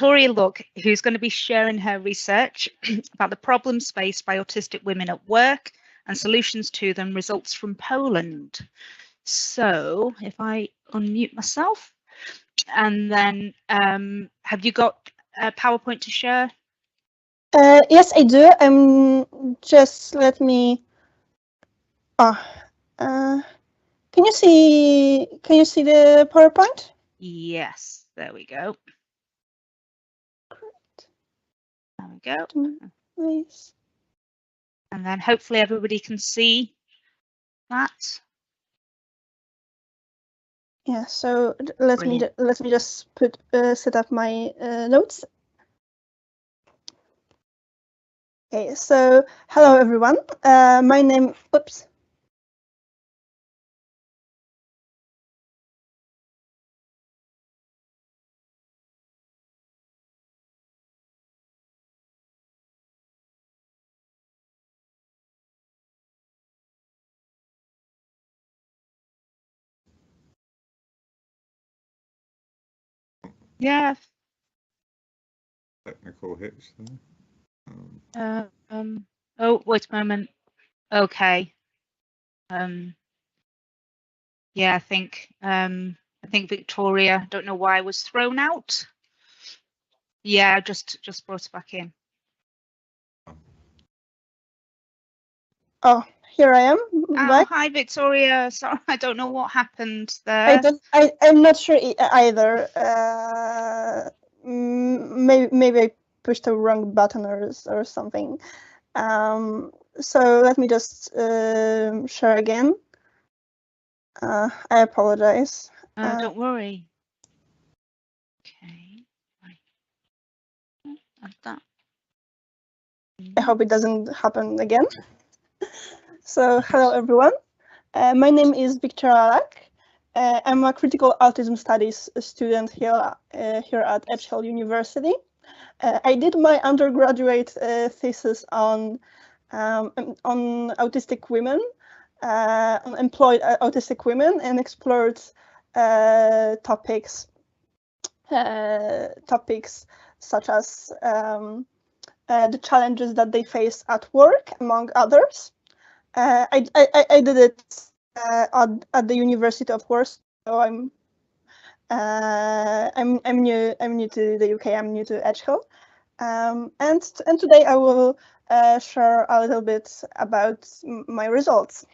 Wiktoria Luck, who's going to be sharing her research about the problems faced by autistic women at work and solutions to them, results from Poland. So if I unmute myself, and then have you got a PowerPoint to share? Yes, I do. Just let me. Can you see the PowerPoint? Yes, there we go. Great. There we go. Please. And then hopefully everybody can see that. Yeah. So let Brilliant. me just set up my notes. Okay. So hello everyone. My name. Oops. Yeah. Technical hits there. Oh, wait a moment. Okay. Yeah, I think Wiktoria, don't know why, was thrown out. Yeah, just brought it back in. Oh, here I am. Oh, hi Wiktoria. Sorry, I don't know what happened there. I'm not sure either. Maybe I pushed the wrong button or something. So let me just share again. I apologize. Don't worry. Okay. Right. That. I hope it doesn't happen again. So hello everyone. My name is Wiktoria Luck. I'm a critical autism studies student here at Edgehill University. I did my undergraduate thesis on autistic women, on employed autistic women, and explored topics such as the challenges that they face at work, among others. I did it at the University of Warsaw. So I'm new to the UK. I'm new to Edgehill, and today I will share a little bit about my results.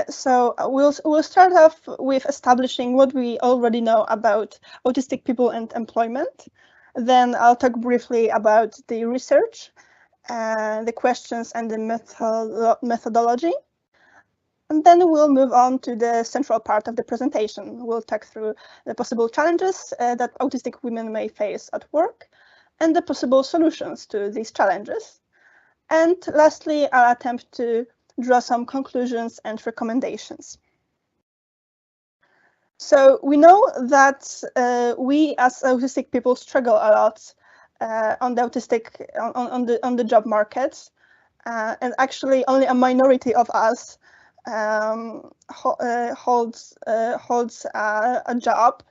So we'll start off with establishing what we already know about autistic people and employment. Then I'll talk briefly about the research, the questions, and the methodology. And then we'll move on to the central part of the presentation. We'll talk through the possible challenges that autistic women may face at work and the possible solutions to these challenges. And lastly, I'll attempt to draw some conclusions and recommendations. So we know that we as autistic people struggle a lot on the job market, and actually only a minority of us holds a job,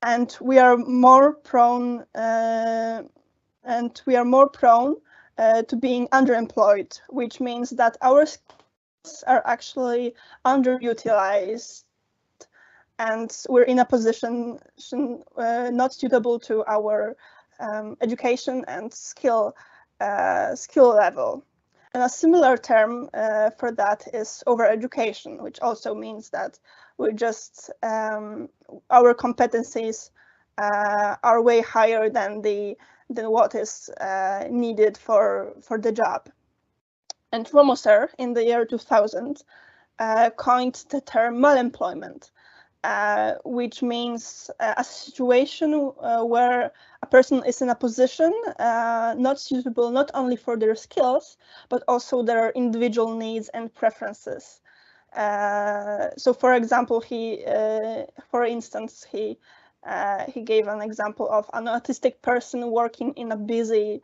and we are more prone to being underemployed, which means that our skills are actually underutilized, and we're in a position not suitable to our education and skill level. And a similar term for that is overeducation, which also means that we're just our competencies are way higher than what is needed for the job. And Romoser in the year 2000 coined the term malemployment, which means a situation where a person is in a position not suitable not only for their skills, but also their individual needs and preferences. So, for example, he gave an example of an autistic person working in a busy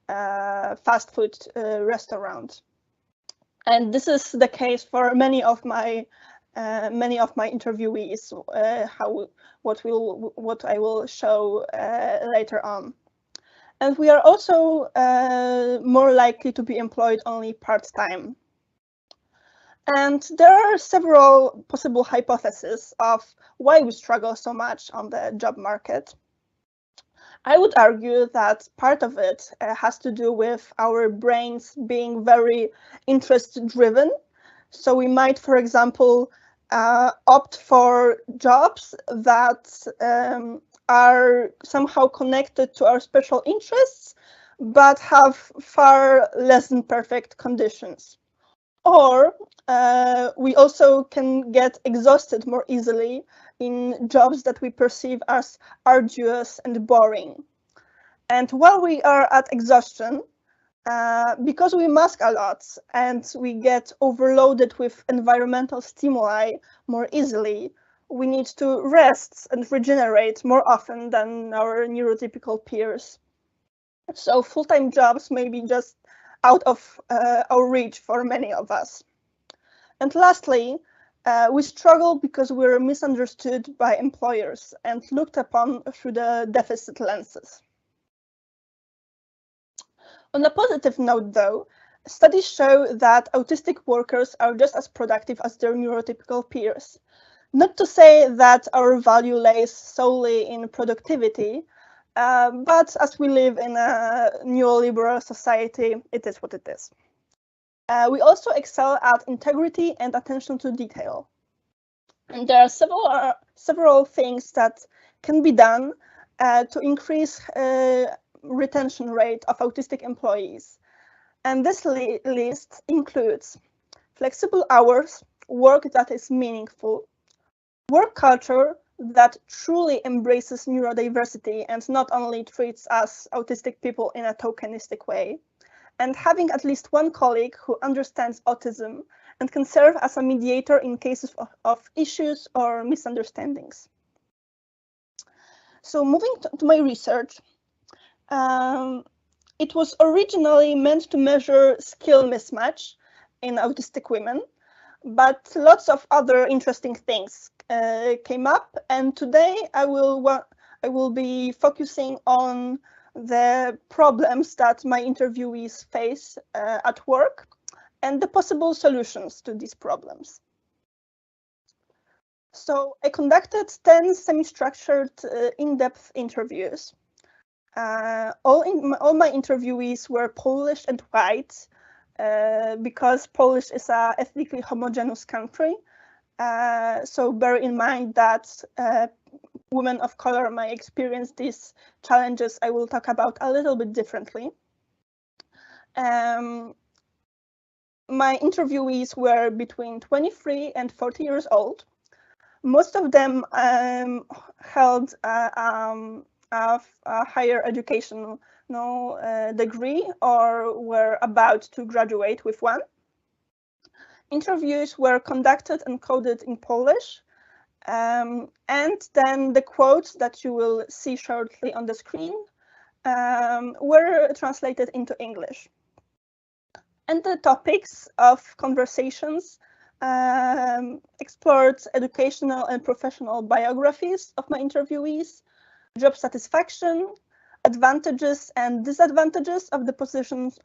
fast food restaurant. And this is the case for many of my many of my interviewees, what I will show later on. And we are also more likely to be employed only part-time. And there are several possible hypotheses of why we struggle so much on the job market. I would argue that part of it has to do with our brains being very interest-driven. So we might, for example, opt for jobs that are somehow connected to our special interests, but have far less than perfect conditions. Or we also can get exhausted more easily in jobs that we perceive as arduous and boring. And while we are at exhaustion, because we mask a lot and we get overloaded with environmental stimuli more easily, we need to rest and regenerate more often than our neurotypical peers. So full-time jobs may be just out of our reach for many of us. And lastly, we struggle because we're misunderstood by employers and looked upon through the deficit lenses. On a positive note, though, studies show that autistic workers are just as productive as their neurotypical peers. Not to say that our value lays solely in productivity, but as we live in a neoliberal society, it is what it is. We also excel at integrity and attention to detail. And there are several things that can be done to increase retention rate of autistic employees. And this list includes flexible hours, work that is meaningful, work culture that truly embraces neurodiversity and not only treats us autistic people in a tokenistic way, and having at least one colleague who understands autism and can serve as a mediator in cases of issues or misunderstandings. So moving to my research, it was originally meant to measure skill mismatch in autistic women, but lots of other interesting things came up, and today I will be focusing on the problems that my interviewees face at work and the possible solutions to these problems. So I conducted 10 semi-structured in-depth interviews. All my interviewees were Polish and white, because Polish is an ethnically homogeneous country. So bear in mind that women of color might experience these challenges I will talk about a little bit differently. My interviewees were between 23 and 40 years old. Most of them held a higher educational degree or were about to graduate with one. Interviews were conducted and coded in Polish, and then the quotes that you will see shortly on the screen were translated into English. And the topics of conversations explored educational and professional biographies of my interviewees, job satisfaction, advantages and disadvantages of the positions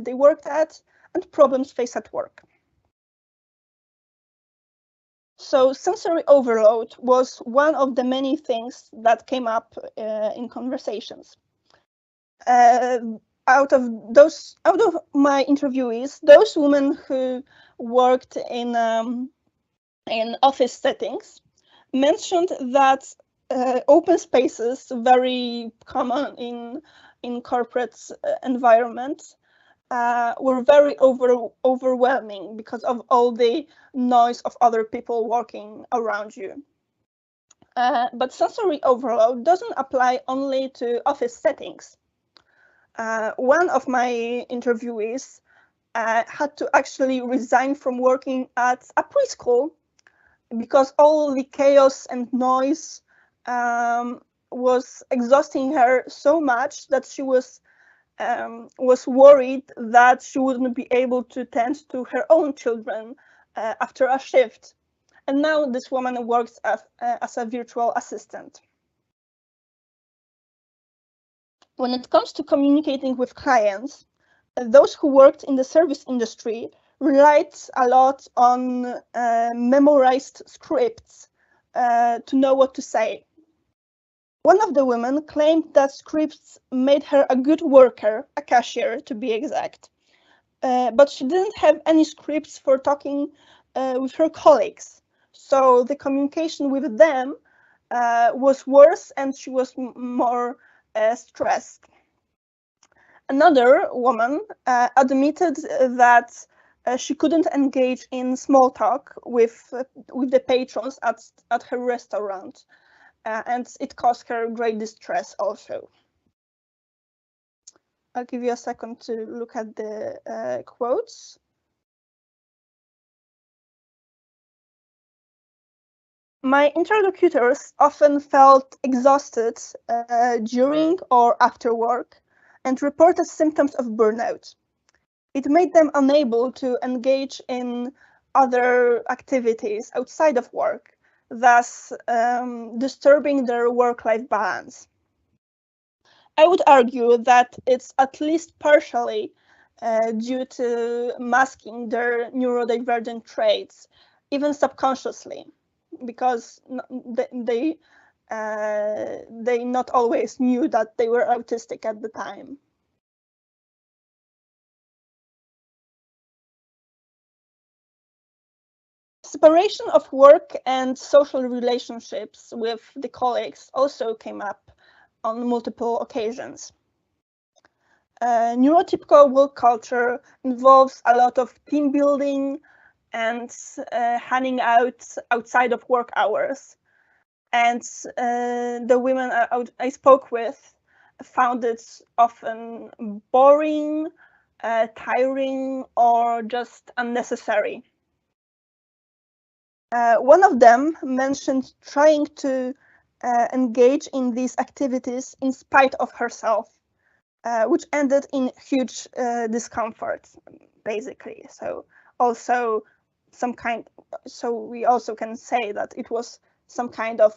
they worked at, and problems faced at work. So sensory overload was one of the many things that came up in conversations. Out of my interviewees, those women who worked in office settings mentioned that open spaces, very common in corporate environments, were very overwhelming because of all the noise of other people walking around you. But sensory overload doesn't apply only to office settings. One of my interviewees had to actually resign from working at a preschool because all the chaos and noise was exhausting her so much that she was worried that she wouldn't be able to tend to her own children after a shift. And now this woman works as a virtual assistant. When it comes to communicating with clients, those who worked in the service industry relied a lot on memorized scripts to know what to say. One of the women claimed that scripts made her a good worker, a cashier to be exact, but she didn't have any scripts for talking with her colleagues. So the communication with them was worse and she was more stressed. Another woman admitted that she couldn't engage in small talk with the patrons at her restaurant, and it caused her great distress also. I'll give you a second to look at the quotes. My interlocutors often felt exhausted during or after work and reported symptoms of burnout. It made them unable to engage in other activities outside of work, thus disturbing their work-life balance. I would argue that it's at least partially due to masking their neurodivergent traits, even subconsciously, because they not always knew that they were autistic at the time. Separation of work and social relationships with the colleagues also came up on multiple occasions. Neurotypical work culture involves a lot of team building and hanging out outside of work hours. And the women I spoke with found it often boring, tiring, or just unnecessary. One of them mentioned trying to engage in these activities in spite of herself, which ended in huge discomfort, basically. So also so we also can say that it was some kind of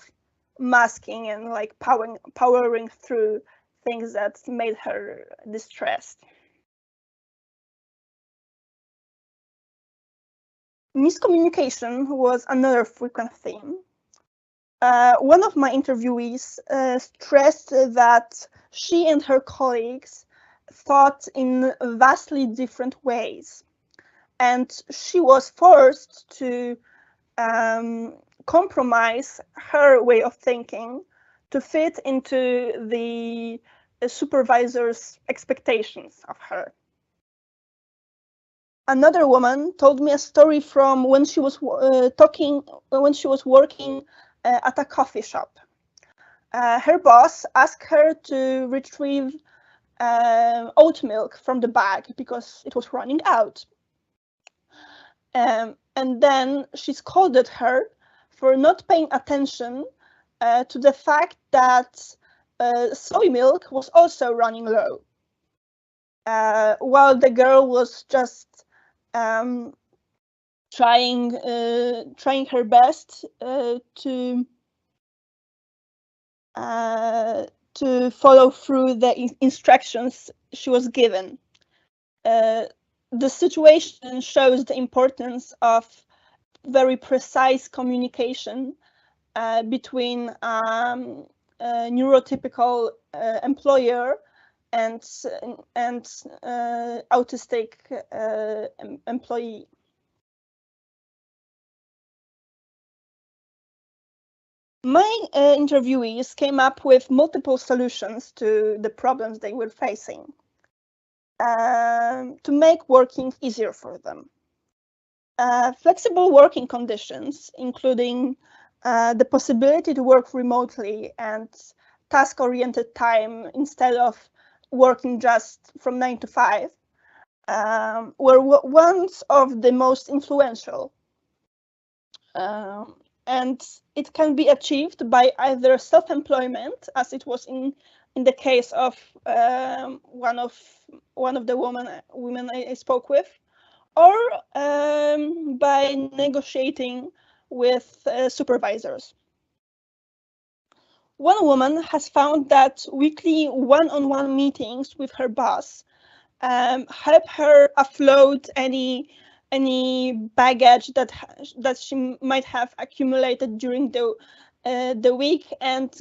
masking and like powering through things that made her distressed. Miscommunication was another frequent theme. One of my interviewees stressed that she and her colleagues thought in vastly different ways, and she was forced to compromise her way of thinking to fit into the supervisor's expectations of her. Another woman told me a story from when she was working at a coffee shop. Her boss asked her to retrieve oat milk from the bag because it was running out. And then she scolded her for not paying attention to the fact that soy milk was also running low, while the girl was just trying her best to follow through the instructions she was given. The situation shows the importance of very precise communication between a neurotypical employer and autistic employee. My interviewees came up with multiple solutions to the problems they were facing to make working easier for them. Flexible working conditions, including the possibility to work remotely and task-oriented time instead of working just from 9 to 5, were one of the most influential. And it can be achieved by either self-employment, as it was in the case of one of the women I spoke with, or by negotiating with supervisors. One woman has found that weekly one-on-one meetings with her boss help her offload any baggage that she might have accumulated during the week and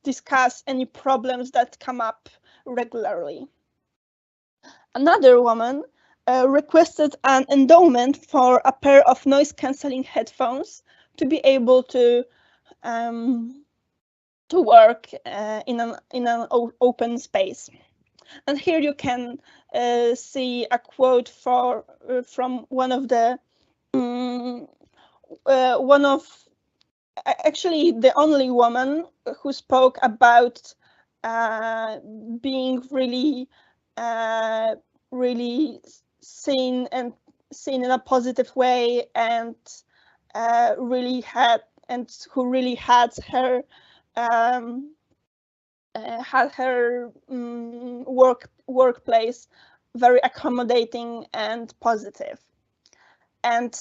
discuss any problems that come up regularly. Another woman requested an endowment for a pair of noise-canceling headphones to be able to work in an open space. And here you can see a quote from one of the actually the only woman who spoke about being really seen in a positive way, and who really had her workplace very accommodating and positive, and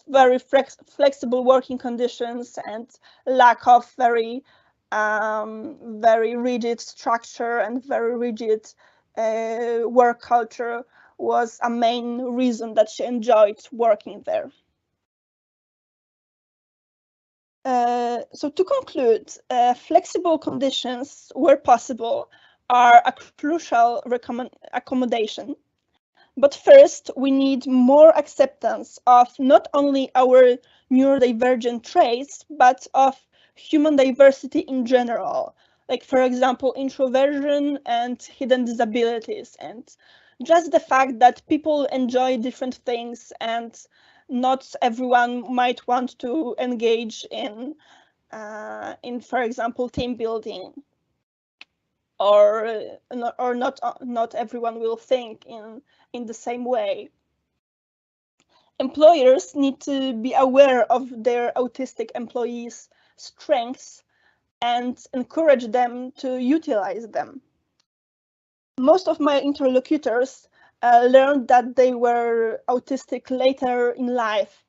very flexible working conditions and lack of very rigid structure and very rigid work culture was a main reason that she enjoyed working there. So to conclude, flexible conditions where possible are a crucial accommodation. But first, we need more acceptance of not only our neurodivergent traits, but of human diversity in general. Like, for example, introversion and hidden disabilities, and just the fact that people enjoy different things and not everyone might want to engage in, for example, team building, or not everyone will think in the same way. Employers need to be aware of their autistic employees' strengths and encourage them to utilize them. Most of my interlocutors learned that they were autistic later in life.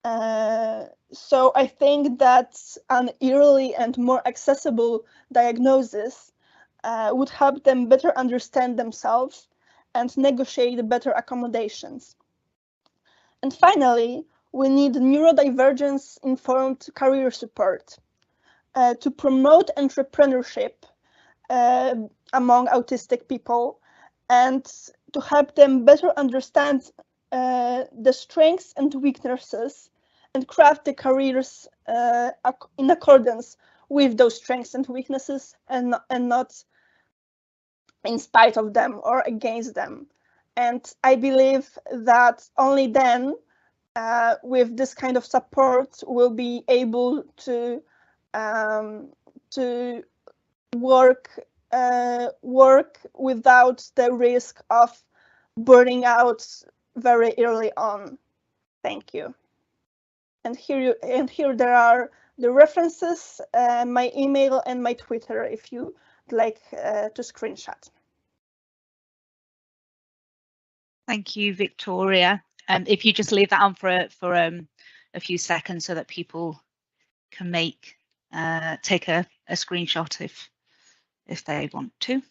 So I think that an early and more accessible diagnosis would help them better understand themselves and negotiate better accommodations. And finally, we need neurodivergence-informed career support to promote entrepreneurship among autistic people and to help them better understand the strengths and weaknesses and craft the careers in accordance with those strengths and weaknesses, and not in spite of them or against them. And I believe that only then, with this kind of support, we'll be able to work without the risk of burning out very early on. Thank you. And here there are the references, my email and my Twitter if you'd like to screenshot. Thank you, Victoria. If you just leave that on for a few seconds so that people can take a screenshot if they want to.